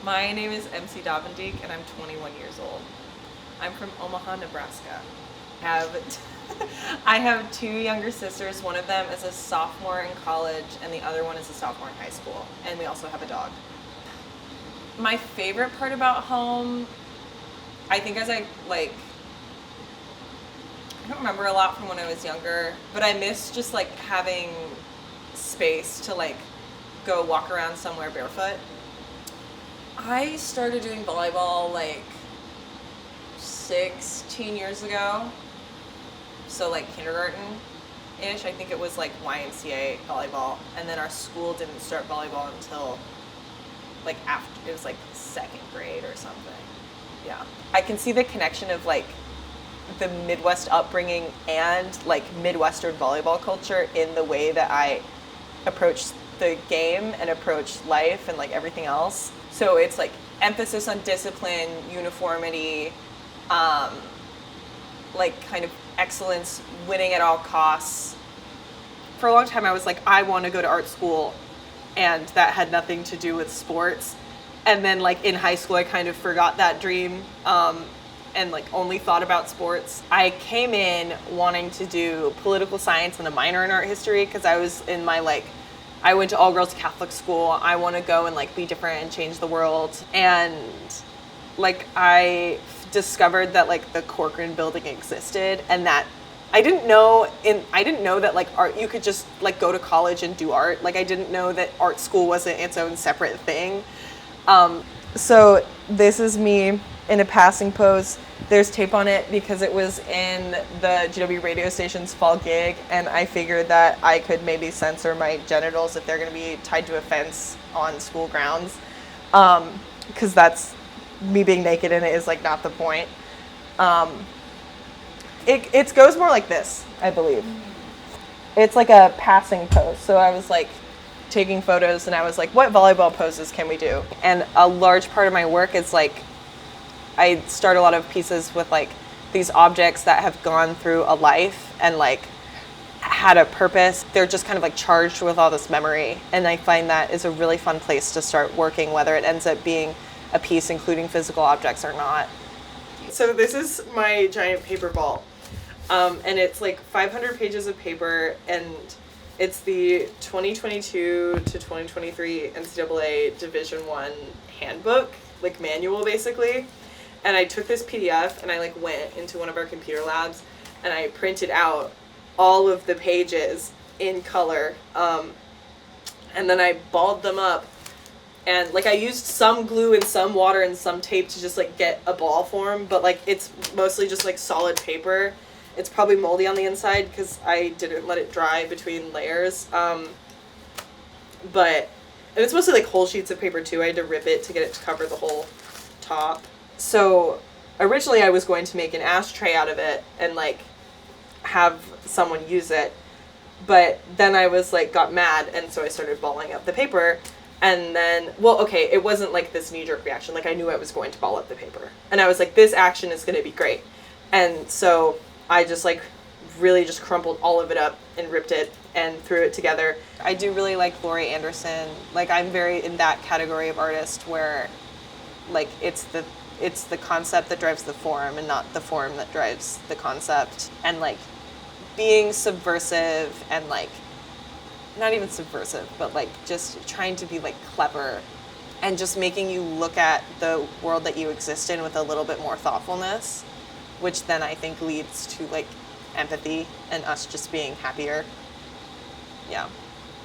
My name is MC Davendeek, and I'm 21 years old. I'm from Omaha, Nebraska. Have I have two younger sisters. One of them is a sophomore in college, and the other one is a sophomore in high school. And we also have a dog. My favorite part about home, I think, I don't remember a lot from when I was younger, but I miss just like having space to like go walk around somewhere barefoot. I started doing volleyball like 16 years ago. So like kindergarten-ish. I think it was like YMCA volleyball. And then our school didn't start volleyball until like after, it was like second grade or something. Yeah. I can see the connection of like the Midwest upbringing and like Midwestern volleyball culture in the way that I approach the game and approach life and like everything else. So it's like emphasis on discipline, uniformity, like kind of excellence, winning at all costs. For a long time, I was like, I want to go to art school, and that had nothing to do with sports. And then like in high school, I kind of forgot that dream. And like only thought about sports. I came in wanting to do political science and a minor in art history because I was in my like, I went to all girls Catholic school. I want to go and like be different and change the world. And like I discovered that like the Corcoran building existed, and that I didn't know that like art, you could just like go to college and do art. Like I didn't know that art school wasn't its own separate thing. So this is me in a passing pose. There's tape on it because it was in the GW radio station's fall gig, and I figured that I could maybe censor my genitals if they're going to be tied to a fence on school grounds, because that's me being naked in it is like not the point. It goes more like this, I believe. It's like a passing pose. So I was like taking photos, and I was like, what volleyball poses can we do? And a large part of my work is like, I start a lot of pieces with like these objects that have gone through a life and like had a purpose. They're just kind of like charged with all this memory. And I find that is a really fun place to start working, whether it ends up being a piece including physical objects or not. So this is my giant paper ball. And it's like 500 pages of paper, and it's the 2022 to 2023 NCAA Division I handbook, like manual basically. And I took this PDF and I like went into one of our computer labs and I printed out all of the pages in color. And then I balled them up, and like I used some glue and some water and some tape to just like get a ball form, but like it's mostly just like solid paper. It's probably moldy on the inside because I didn't let it dry between layers. And it's mostly like whole sheets of paper too. I had to rip it to get it to cover the whole top. So originally I was going to make an ashtray out of it and like have someone use it. But then I was like, got mad, and so I started balling up the paper. And then, well, okay, it wasn't like this knee-jerk reaction. Like I knew I was going to ball up the paper. And I was like, this action is going to be great. And so I just like really just crumpled all of it up and ripped it and threw it together. I do really like Laurie Anderson. Like I'm very in that category of artist where like it's the concept that drives the form and not the form that drives the concept. And like being subversive and like not even subversive, but like just trying to be like clever and just making you look at the world that you exist in with a little bit more thoughtfulness, which then I think leads to like empathy and us just being happier. Yeah.